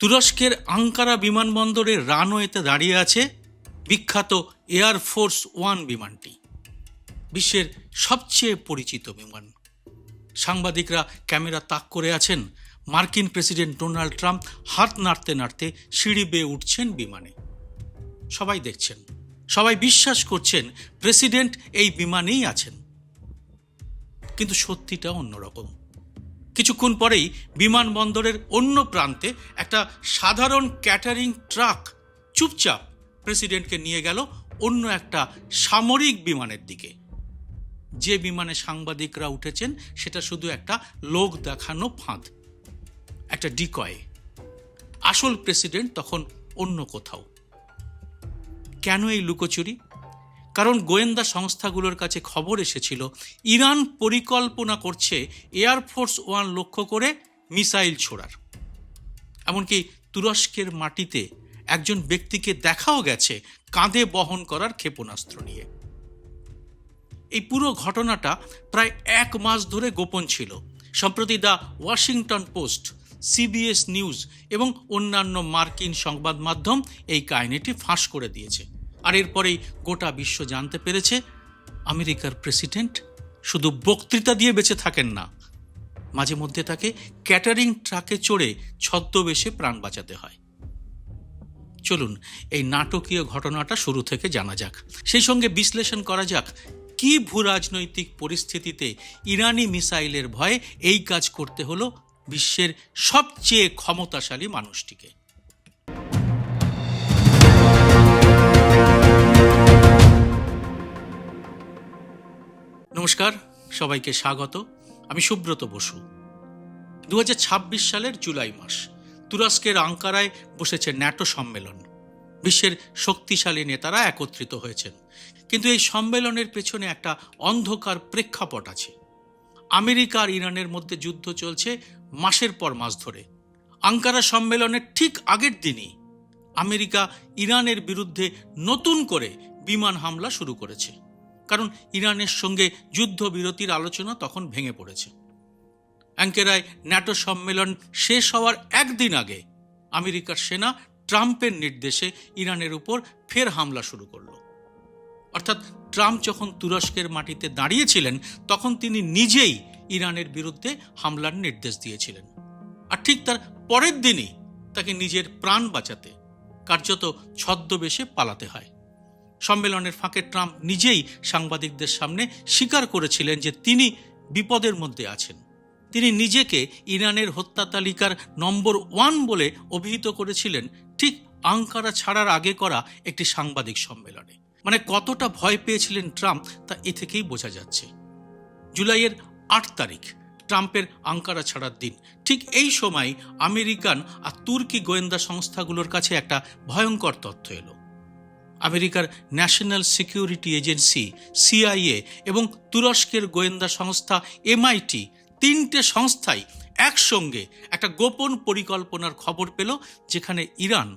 তুরস্কের আঙ্কারা বিমানবন্দরের রানওয়েতে দাঁড়িয়ে আছে বিখ্যাত এয়ারফোর্স ওয়ান বিমানটি। বিশ্বের সবচেয়ে পরিচিত বিমান। সাংবাদিকরা ক্যামেরা তাক করে আছেন। মার্কিন প্রেসিডেন্ট ডোনাল্ড ট্রাম্প হাত নাড়তে নাড়তে সিঁড়ি বেয়ে উঠছেন বিমানে। সবাই দেখছেন, সবাই বিশ্বাস করছেন প্রেসিডেন্ট এই বিমানেই আছেন। কিন্তু সত্যিটা অন্যরকম। কিছুক্ষণ পরেই বিমানবন্দরের অন্য প্রান্তে একটা সাধারণ ক্যাটারিং ট্রাক চুপচাপ প্রেসিডেন্টকে নিয়ে গেল অন্য একটা সামরিক বিমানের দিকে। যে বিমানে সাংবাদিকরা উঠেছেন সেটা শুধু একটা লোক দেখানো ফাঁদ, একটা ডিকয়। আসল প্রেসিডেন্ট তখন অন্য কোথাও। কেন এই লুকোচুরি? কারণ গোয়েন্দা সংস্থাগুলোর কাছে খবর এসেছিল ইরান পরিকল্পনা করছে এয়ারফোর্স ওয়ান লক্ষ্য করে মিসাইল ছোড়ার। এমনকি তুরস্কের মাটিতে একজন ব্যক্তিকে দেখাও গেছে কাঁধে বহন করার ক্ষেপণাস্ত্র নিয়ে। এই পুরো ঘটনাটা প্রায় 1 মাস ধরে গোপন ছিল। সম্প্রতি the Washington post, CBS news এবং অন্যান্য মার্কিন সংবাদ মাধ্যম এই কাহিনীটি ফাঁস করে দিয়েছে। আর এরপরেই গোটা বিশ্ব জানতে পেরেছে আমেরিকার প্রেসিডেন্ট শুধু বক্তৃতা দিয়ে বেঁচে থাকেন না, মাঝে মধ্যে তাকে ক্যাটারিং ট্রাকে চড়ে ছদ্মবেশে প্রাণ বাঁচাতে হয়। চলুন এই নাটকীয় ঘটনাটা শুরু থেকে জানা যাক। সেই সঙ্গে বিশ্লেষণ করা যাক কি ভূরাজনৈতিক পরিস্থিতিতে ইরানি মিসাইলের ভয়ে এই কাজ করতে হলো বিশ্বের সবচেয়ে ক্ষমতাশালী মানুষটিকে। নমস্কার, সবাইকে স্বাগত। আমি সুব্রত বসু। 2026 সালের জুলাই মাস তুরস্কের আঙ্কারায় বসেছে ন্যাটো সম্মেলন। বিশ্বের শক্তিশালী নেতারা একত্রিত হয়েছেন। কিন্তু এই সম্মেলনের পেছনে একটা অন্ধকার প্রেক্ষাপট আছে। আমেরিকা আর ইরানের মধ্যে যুদ্ধ চলছে মাসের পর মাস ধরে। আঙ্কারা সম্মেলনের ঠিক আগের দিনই আমেরিকা ইরানের বিরুদ্ধে নতুন করে বিমান হামলা শুরু করেছে। কারণ ইরানের সঙ্গে যুদ্ধবিরতির আলোচনা তখন ভেঙে পড়েছে। আঙ্কারায় ন্যাটো সম্মেলন শেষ হওয়ার একদিন আগে আমেরিকার সেনা ট্রাম্পের নির্দেশে ইরানের উপর ফের হামলা শুরু করল। অর্থাৎ ট্রাম্প যখন তুরস্কের মাটিতে দাঁড়িয়েছিলেন তখন তিনি নিজেই ইরানের বিরুদ্ধে হামলার নির্দেশ দিয়েছিলেন। আর ঠিক তার পরের দিনই তাকে নিজের প্রাণ বাঁচাতে কার্যত ছদ্মবেশে পালাতে হয়। সম্মেলনের ফাঁকে ট্রাম্প নিজেই সাংবাদিকদের সামনে স্বীকার করেছিলেন যে তিনি বিপদের মধ্যে আছেন। তিনি নিজেকে ইরানের হত্যা তালিকার নম্বর 1 বলে অভিহিত করেছিলেন ঠিক আঙ্কারা ছাড়ার আগে করা একটি সাংবাদিক সম্মেলনে। মানে কতটা ভয় পেয়েছিলেন ট্রাম্প তা এ থেকেই বোঝা যাচ্ছে। জুলাইয়ের 8 তারিখ ট্রাম্পের আঙ্কারা ছাড়ার দিন। ঠিক এই সময় আমেরিকান আর তুর্কি গোয়েন্দা সংস্থাগুলোর কাছে একটা ভয়ঙ্কর তথ্য এলো। আমেরিকার ন্যাশনাল সিকিউরিটি এজেন্সি সিআইএ এবং তুরস্কের গোয়েন্দা সংস্থা এমআইটি, 3টে সংস্থাই একসঙ্গে একটা গোপন পরিকল্পনার খবর পেল, যেখানে ইরান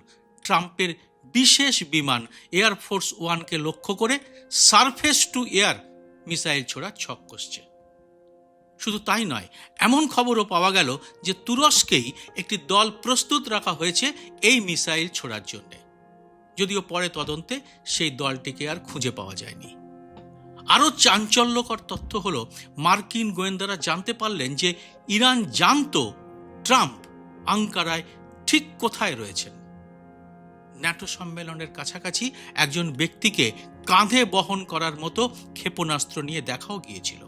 ট্রাম্পের বিশেষ বিমান এয়ারফোর্স ওয়ানকে লক্ষ্য করে সারফেস টু এয়ার মিসাইল ছোড়ার ছক কষছে। শুধু তাই নয়, এমন খবরও পাওয়া গেল যে তুরস্কেই একটি দল প্রস্তুত রাখা হয়েছে এই মিসাইল ছোড়ার জন্যে। যদিও পরে তদন্তে সেই দলটিকে আর খুঁজে পাওয়া যায়নি। আরও চাঞ্চল্যকর তথ্য হলো মার্কিন গোয়েন্দারা জানতে পারলেন যে ইরান জানত ট্রাম্প আঙ্কারায় ঠিক কোথায় রয়েছেন। ন্যাটো সম্মেলনের কাছাকাছি একজন ব্যক্তিকে কাঁধে বহন করার মতো ক্ষেপণাস্ত্র নিয়ে দেখাও গিয়েছিল।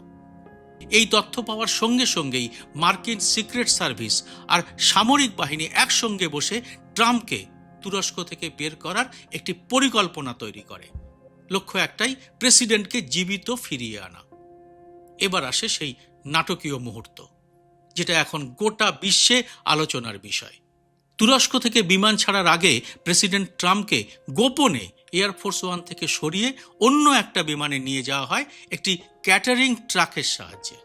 এই তথ্য পাওয়ার সঙ্গে সঙ্গেই মার্কিন সিক্রেট সার্ভিস আর সামরিক বাহিনী একসঙ্গে বসে ট্রাম্পকে তুরস্ক থেকে বের করার একটি পরিকল্পনা তৈরি করে। লক্ষ্য একটাই, প্রেসিডেন্টকে জীবিত ফিরিয়ে আনা। এবার আসে সেই নাটকীয় মুহূর্ত, যেটা এখন গোটা বিশ্বে আলোচনার বিষয়। তুরস্ক থেকে বিমান ছাড়ার আগে প্রেসিডেন্ট ট্রাম্পকে গোপনে এয়ারফোর্স ওয়ান থেকে সরিয়ে অন্য একটা বিমানে নিয়ে যাওয়া হয় একটি ক্যাটারিং ট্রাকের সাহায্যে।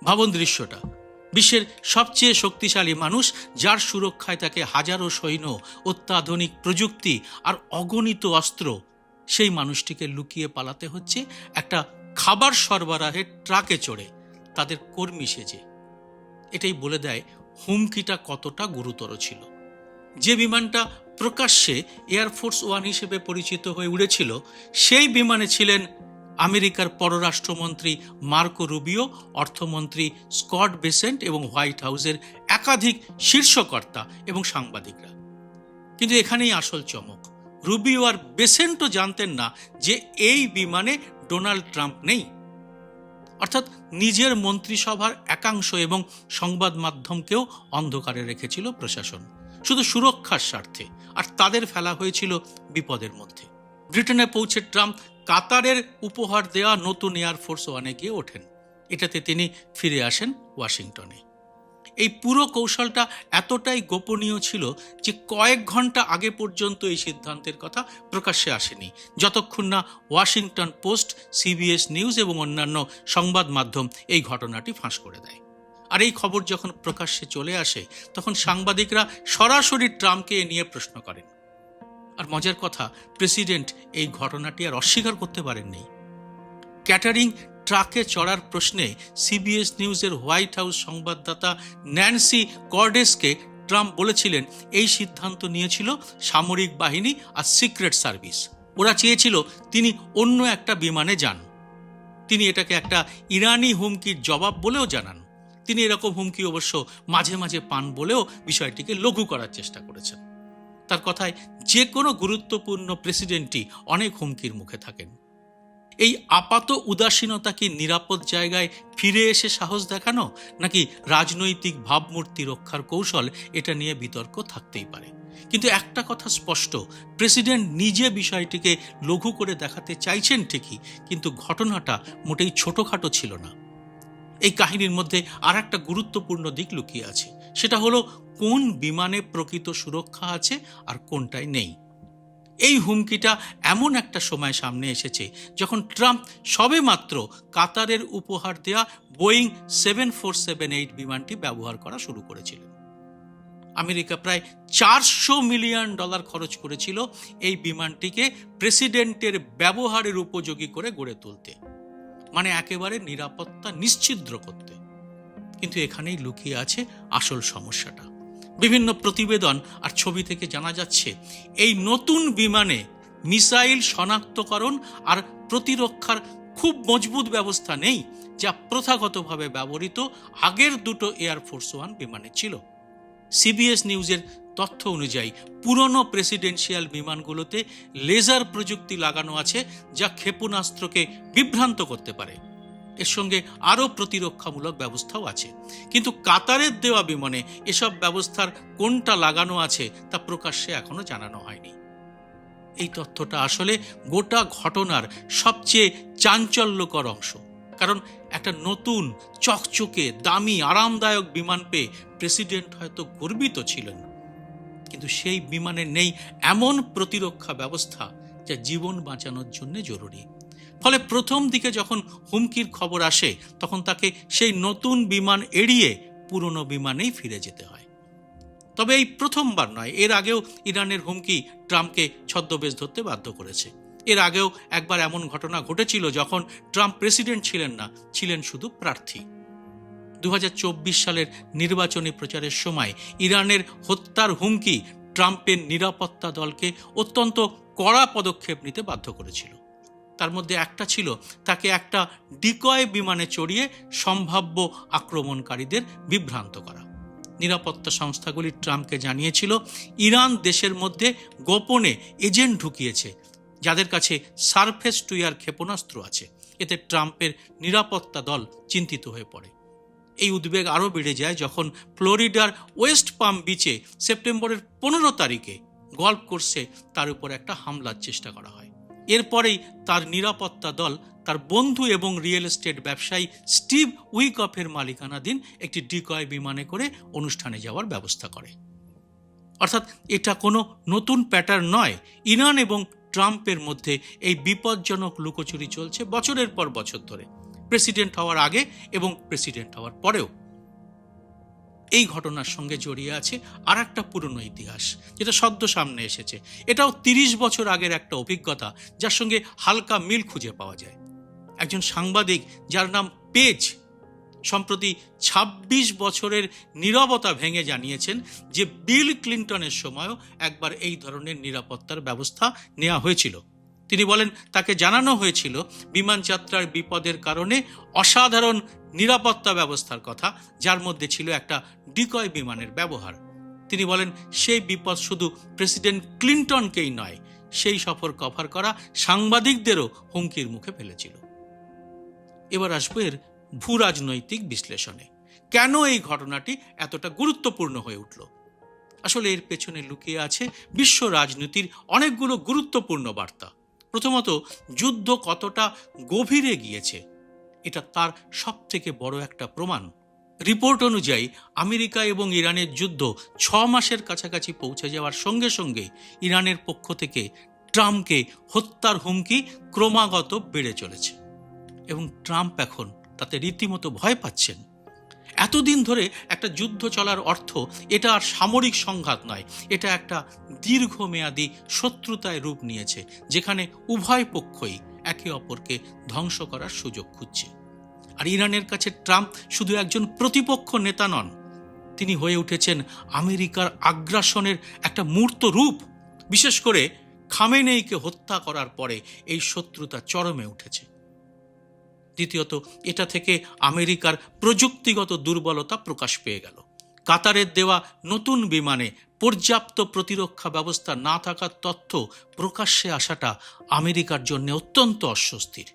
ভাবুন দৃশ্যটা। বিশ্বের সবচেয়ে শক্তিশালী মানুষ, যার সুরক্ষায় থাকে হাজারো সৈন্য, অত্যাধুনিক প্রযুক্তি আর অগণিত অস্ত্র, সেই মানুষটিকে লুকিয়ে পালাতে হচ্ছে একটা খাবার সরবরাহের ট্রাকে চড়ে, তাদের কর্মী সেজে। এটাই বলে দেয় হুমকিটা কতটা গুরুতর ছিল। যে বিমানটা প্রকাশ্যে এয়ারফোর্স ওয়ান হিসেবে পরিচিত হয়ে উড়েছিল, সেই বিমানে ছিলেন আমেরিকার পররাষ্ট্রমন্ত্রী মার্কো রুবিও, অর্থমন্ত্রী স্কট বেসেন্ট এবং হোয়াইট হাউসের একাধিক শীর্ষকর্তা এবং সাংবাদিকরা। কিন্তু এখানেই আসল চমক, রুবিও আর বেসেন্টও জানতেন না যে এই বিমানে ডোনাল্ড ট্রাম্প নেই। অর্থাৎ নিজের মন্ত্রিসভার একাংশ এবং সংবাদ মাধ্যমকেও অন্ধকারে রেখেছিল প্রশাসন, শুধু সুরক্ষার স্বার্থে, আর তাদের ফেলা হয়েছিল বিপদের মধ্যে। ব্রিটেনে পৌঁছে ট্রাম্প কাতারের উপহার দেওয়া নতুন এয়ারফোর্স ওয়ানে গিয়ে ওঠেন। এটাতে তিনি ফিরে আসেন ওয়াশিংটনে। এই পুরো কৌশলটা এতটাই গোপনীয় ছিল যে কয়েক ঘন্টা আগে পর্যন্ত এই সিদ্ধান্তের কথা প্রকাশ্যে আসেনি, যতক্ষণ না ওয়াশিংটন পোস্ট, সিবিএস নিউজ এবং অন্যান্য সংবাদ মাধ্যম এই ঘটনাটি ফাঁস করে দেয়। আর এই খবর যখন প্রকাশ্যে চলে আসে, তখন সাংবাদিকরা সরাসরি ট্রাম্পকে এ নিয়ে প্রশ্ন করেন। আর মজার কথা, প্রেসিডেন্ট এই ঘটনাটি আর অস্বীকার করতে পারেননি। ক্যাটারিং ট্রাকে চড়ার প্রশ্নে সিবিএস নিউজের হোয়াইট হাউস সংবাদদাতা ন্যান্সি কর্ডেসকে ট্রাম্প বলেছিলেন এই সিদ্ধান্ত নিয়েছিল সামরিক বাহিনী আর সিক্রেট সার্ভিস। ওরা চেয়েছিল তিনি অন্য একটা বিমানে যান। তিনি এটাকে একটা ইরানি হুমকির জবাব বলেও জানান। তিনি এরকম হুমকি অবশ্য মাঝে মাঝে পান বলেও বিষয়টিকে লঘু করার চেষ্টা করেছেন। তার কথায়, যে কোনো গুরুত্বপূর্ণ প্রেসিডেন্টই অনেক হুমকির মুখে থাকেন। এই আপাত উদাসীনতা কি নিরাপদ জায়গায় ফিরে এসে সাহস দেখানো, নাকি রাজনৈতিক ভাবমূর্তি রক্ষার কৌশল, এটা নিয়ে বিতর্ক থাকতেই পারে। কিন্তু একটা কথা স্পষ্ট, প্রেসিডেন্ট নিজে বিষয়টিকে লঘু করে দেখাতে চাইছেন ঠিকই, কিন্তু ঘটনাটা মোটেই ছোটখাটো ছিল না। এই কাহিনীর মধ্যে আর একটা গুরুত্বপূর্ণ দিক লুকিয়ে আছে, সেটা হলো কোন বিমানে প্রকৃত সুরক্ষা আছে আর কোনটায় নেই। এই হুমকিটা এমন একটা সময় সামনে এসেছে যখন ট্রাম্প সবেমাত্র কাতারের উপহার দেয়া বোয়িং 7478 বিমানটি ব্যবহার করা শুরু করেছিলেন। আমেরিকা প্রায় $400 মিলিয়ন খরচ করেছিল এই বিমানটিকে প্রেসিডেন্টের ব্যবহারের উপযোগী করে গড়ে তুলতে, মানে একেবারে নিরাপত্তা নিশ্ছিদ্র করতে। কিন্তু এখানেই লুকিয়ে আছে আসল সমস্যাটা। বিভিন্ন প্রতিবেদন আর ছবি থেকে জানা যাচ্ছে এই নতুন বিমানে মিসাইল শনাক্তকরণ আর প্রতিরক্ষার খুব মজবুত ব্যবস্থা নেই, যা প্রথাগতভাবে ব্যবহৃত আগের দুটো এয়ারফোর্স ওয়ান বিমানে ছিল। সিবিএস নিউজের তথ্য অনুযায়ী পুরনো প্রেসিডেন্সিয়াল বিমানগুলোতে লেজার প্রযুক্তি লাগানো আছে, যা ক্ষেপণাস্ত্রকে বিভ্রান্ত করতে পারে। এর সঙ্গে আরও প্রতিরক্ষামূলক ব্যবস্থাও আছে, কিন্তু কাতারের দেওয়া বিমানে এসব ব্যবস্থার কোনটা লাগানো আছে তা প্রকাশ্যে এখনো জানানো হয়নি। এই তথ্যটা আসলে গোটা ঘটনার সবচেয়ে চাঞ্চল্যকর অংশ, কারণ একটা নতুন চকচকে দামি আরামদায়ক বিমান পেয়ে প্রেসিডেন্ট হয়তো গর্বিত ছিলেন, কিন্তু সেই বিমানে নেই এমন প্রতিরক্ষা ব্যবস্থা যা জীবন বাঁচানোর জন্য জরুরি। ফলে প্রথম দিকে যখন হুমকির খবর আসে, তখন তাকে সেই নতুন বিমান এড়িয়ে পুরনো বিমানেই ফিরে যেতে হয়। তবে এই প্রথমবার নয়, এর আগেও ইরানের হুমকি ট্রাম্পকে ছদ্মবেশ ধরতে বাধ্য করেছে। এর আগেও একবার এমন ঘটনা ঘটেছিল যখন ট্রাম্প প্রেসিডেন্ট ছিলেন না, ছিলেন শুধু প্রার্থী। 2024 সালের নির্বাচনী প্রচারের সময় ইরানের হত্যার হুমকি ট্রাম্পের নিরাপত্তা দলকে অত্যন্ত কড়া পদক্ষেপ নিতে বাধ্য করেছিল। তার মধ্যে একটা ছিল তাকে একটা ডিকয় বিমানে চড়িয়ে সম্ভাব্য আক্রমণকারীদের বিভ্রান্ত করা। নিরাপত্তা সংস্থাগুলি ট্রাম্পকে জানিয়েছিল ইরান দেশের মধ্যে গোপনে এজেন্ট ঢুকিয়েছে, যাদের কাছে সারফেস টু এয়ার ক্ষেপণাস্ত্র আছে। এতে ট্রাম্পের নিরাপত্তা দল চিন্তিত হয়ে পড়ে। এই উদ্বেগ আরও বেড়ে যায় যখন ফ্লোরিডার ওয়েস্ট পাম বিচে সেপ্টেম্বরের 15 তারিখে গল্ফ কোর্সে তার উপর একটা হামলার চেষ্টা করা হয়। এরপরেই তার নিরাপত্তা দল তার বন্ধু এবং রিয়েল এস্টেট ব্যবসায়ী স্টিভ উইকফের মালিকানাধীন একটি ডিকয় বিমানে করে অনুষ্ঠানে যাওয়ার ব্যবস্থা করে। অর্থাৎ এটা কোনো নতুন প্যাটার্ন নয়। ইরান এবং ট্রাম্পের মধ্যে এই বিপজ্জনক লুকোচুরি চলছে বছরের পর বছর ধরে, প্রেসিডেন্ট হওয়ার আগে এবং প্রেসিডেন্ট হওয়ার পরেও। এই ঘটনার সঙ্গে জড়িয়ে আছে আর একটা পুরনো ইতিহাস, যেটা সদ্য সামনে এসেছে। এটাও 30 বছর আগের একটা অভিজ্ঞতা, যার সঙ্গে হালকা মিল খুঁজে পাওয়া যায়। একজন সাংবাদিক যার নাম পেজ, সম্প্রতি ২৬ বছরের নীরবতা ভেঙে জানিয়েছেন যে বিল ক্লিন্টনের সময়ও একবার এই ধরনের নিরাপত্তার ব্যবস্থা নেওয়া হয়েছিল। তিনি বলেন, তাকে জানানো হয়েছিল বিমান যাত্রার বিপদের কারণে অসাধারণ নিরাপত্তা ব্যবস্থার কথা, যার মধ্যে ছিল একটা ডিকয় বিমানের ব্যবহার। তিনি বলেন, সেই বিপদ শুধু প্রেসিডেন্ট ক্লিন্টনকেই নয়, সেই সফর কভার করা সাংবাদিকদেরও হুমকির মুখে ফেলেছিল। এবার আসবো এর ভূ রাজনৈতিক বিশ্লেষণে। কেন এই ঘটনাটি এতটা গুরুত্বপূর্ণ হয়ে উঠল? আসলে এর পেছনে লুকিয়ে আছে বিশ্ব রাজনীতির অনেকগুলো গুরুত্বপূর্ণ বার্তা। প্রথমত, যুদ্ধ কতটা গভীরে গিয়েছে এটা তার সবথেকে বড় একটা প্রমাণ। রিপোর্ট অনুযায়ী আমেরিকা এবং ইরানের যুদ্ধ 6 মাসের কাছাকাছি পৌঁছে যাওয়ার সঙ্গে সঙ্গে ইরানের পক্ষ থেকে ট্রাম্পকে হত্যার হুমকি ক্রমাগত বেড়ে চলেছে এবং ট্রাম্প এখন তাতে রীতিমতো ভয় পাচ্ছেন। এতদিন ধরে একটা যুদ্ধ চলার অর্থ এটা আর সামরিক সংঘাত নয়, এটা একটা দীর্ঘমেয়াদী শত্রুতায় রূপ নিয়েছে, যেখানে উভয় পক্ষই একে অপরকে ধ্বংস করার সুযোগ খুঁজছে। আর ইরানের কাছে ট্রাম্প শুধু একজন প্রতিপক্ষ নেতা নন, তিনি হয়ে উঠেছেন আমেরিকার আগ্রাসনের একটা মূর্ত রূপ। বিশেষ করে খামেনেইকে হত্যা করার পরে এই শত্রুতা চরমে উঠেছে। দ্বিতীয়ত, এটা থেকে আমেরিকার প্রযুক্তিগত দুর্বলতা প্রকাশ পেয়ে গেল। কাতারের দেওয়া নতুন বিমানে পর্যাপ্ত প্রতিরক্ষা ব্যবস্থা না থাকার তথ্য প্রকাশ্যে আসাটা আমেরিকার জন্য অত্যন্ত অস্বস্তির।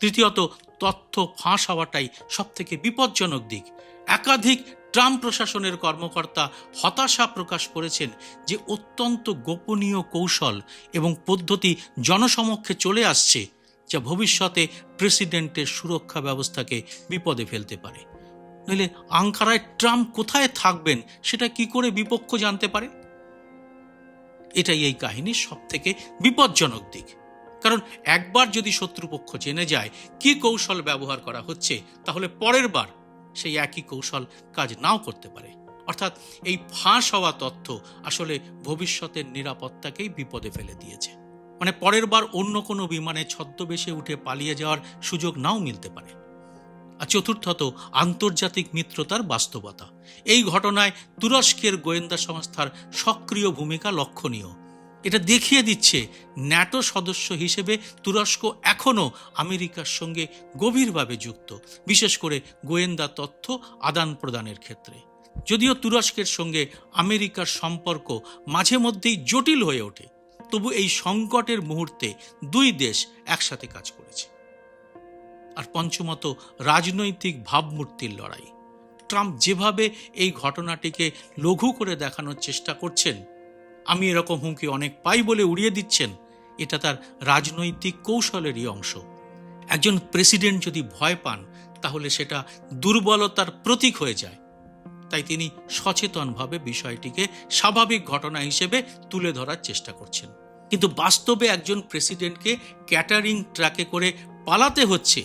তৃতীয়ত, তথ্য ফাঁস হওয়াটাই সবথেকে বিপজ্জনক দিক। একাধিক ট্রাম্প প্রশাসনের কর্মকর্তা হতাশা প্রকাশ করেছেন যে অত্যন্ত গোপনীয় কৌশল এবং পদ্ধতি জনসমক্ষে চলে আসছে, যা ভবিষ্যতে প্রেসিডেন্টের সুরক্ষা ব্যবস্থাকে বিপদে ফেলতে পারে। নইলে আঙ্কারায় ট্রাম্প কোথায় থাকবেন সেটা কি করে বিপক্ষ জানতে পারে? এটাই এই কাহিনীর সবথেকে বিপজ্জনক দিক। কারণ একবার যদি শত্রুপক্ষ জেনে যায় কি কৌশল ব্যবহার করা হচ্ছে, তাহলে পরের বার সেই একই কৌশল কাজ নাও করতে পারে। অর্থাৎ এই ফাঁস হওয়া তথ্য আসলে ভবিষ্যতের নিরাপত্তাকেই বিপদে ফেলে দিয়েছে। মানে পরের বার অন্য কোনো বিমানে ছদ্মবেশে উঠে পালিয়ে যাওয়ার সুযোগ নাও মিলতে পারে। আর চতুর্থত, আন্তর্জাতিক মিত্রতার বাস্তবতা। এই ঘটনায় তুরস্কের গোয়েন্দা সংস্থার সক্রিয় ভূমিকা লক্ষণীয়। এটা দেখিয়ে দিচ্ছে ন্যাটো সদস্য হিসেবে তুরস্ক এখনও আমেরিকার সঙ্গে গভীরভাবে যুক্ত, বিশেষ করে গোয়েন্দা তথ্য আদান প্রদানের ক্ষেত্রে। যদিও তুরস্কের সঙ্গে আমেরিকার সম্পর্ক মাঝে মধ্যেই জটিল হয়ে ওঠে, তবু এই সংকটের মুহূর্তে দুই দেশ একসাথে কাজ করেছে। আর পঞ্চমত, রাজনৈতিক ভাবমূর্তির লড়াই। ট্রাম্প যেভাবে এই ঘটনাটিকে লঘু করে দেখানোর চেষ্টা করছেন, আমি এরকম হুমকি অনেক পাই বলে উড়িয়ে দিচ্ছেন, এটা তার রাজনৈতিক কৌশলেরই অংশ। একজন প্রেসিডেন্ট যদি ভয় পান, তাহলে সেটা দুর্বলতার প্রতীক হয়ে যায়। তাই তিনি সচেতনভাবে বিষয়টিকে স্বাভাবিক ঘটনা হিসেবে তুলে ধরার চেষ্টা করছেন। কিন্তু বাস্তবে একজন প্রেসিডেন্টকে ক্যাটারিং ট্রাকে করে পালাতে হচ্ছে,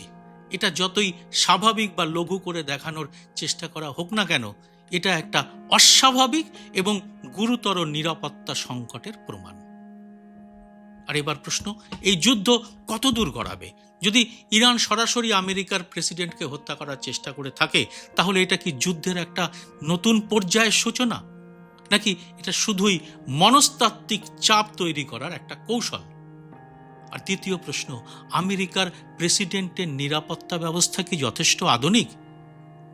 এটা যতই স্বাভাবিক বা লঘু করে দেখানোর চেষ্টা করা হোক না কেন, এটা একটা অস্বাভাবিক এবং গুরুতর নিরাপত্তা সংকটের প্রমাণ। আর এবার প্রশ্ন, এই যুদ্ধ কত দূর গড়াবে? যদি ইরান সরাসরি আমেরিকার প্রেসিডেন্টকে হত্যা করার চেষ্টা করে থাকে, তাহলে এটা কি যুদ্ধের একটা নতুন পর্যায়ের সূচনা, নাকি এটা শুধুই মনস্তাত্ত্বিক চাপ তৈরি করার একটা কৌশল? আর তৃতীয় প্রশ্ন, আমেরিকার প্রেসিডেন্টের নিরাপত্তা ব্যবস্থা কি যথেষ্ট আধুনিক?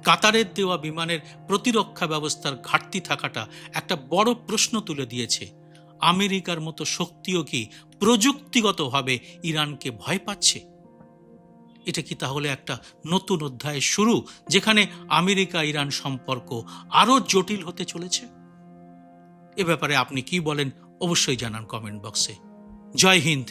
কাতারের দেওয়া বিমানের প্রতিরক্ষা ব্যবস্থার ঘাটতি থাকাটা একটা বড় প্রশ্ন তুলে দিয়েছে। আমেরিকার মতো শক্তিও কি প্রযুক্তিগতভাবে ইরানকে ভয় পাচ্ছে? এটা কি তাহলে একটা নতুন অধ্যায়ের শুরু, যেখানে আমেরিকা ইরান সম্পর্ক আরও জটিল হতে চলেছে? এ ব্যাপারে আপনি কি বলেন অবশ্যই জানান কমেন্ট বক্সে। জয় হিন্দ,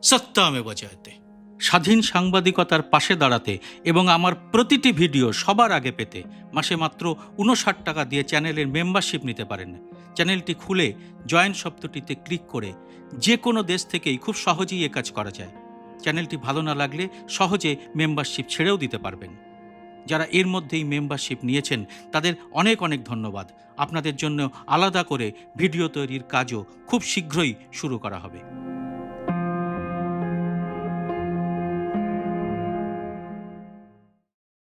সত্যমেব জয়তে। স্বাধীন সাংবাদিকতার পাশে দাঁড়াতে এবং আমার প্রতিটি ভিডিও সবার আগে পেতে মাসে মাত্র 59 টাকা দিয়ে চ্যানেলের মেম্বারশিপ নিতে পারেন। চ্যানেলটি খুলে জয়েন শব্দটিতে ক্লিক করে যে কোনো দেশ থেকেই খুব সহজেই এ কাজ করা যায়। চ্যানেলটি ভালো না লাগলে সহজে মেম্বারশিপ ছেড়েও দিতে পারবেন। যারা এর মধ্যেই মেম্বারশিপ নিয়েছেন তাদের অনেক অনেক ধন্যবাদ। আপনাদের জন্য আলাদা করে ভিডিও তৈরির কাজও খুব শীঘ্রই শুরু করা হবে।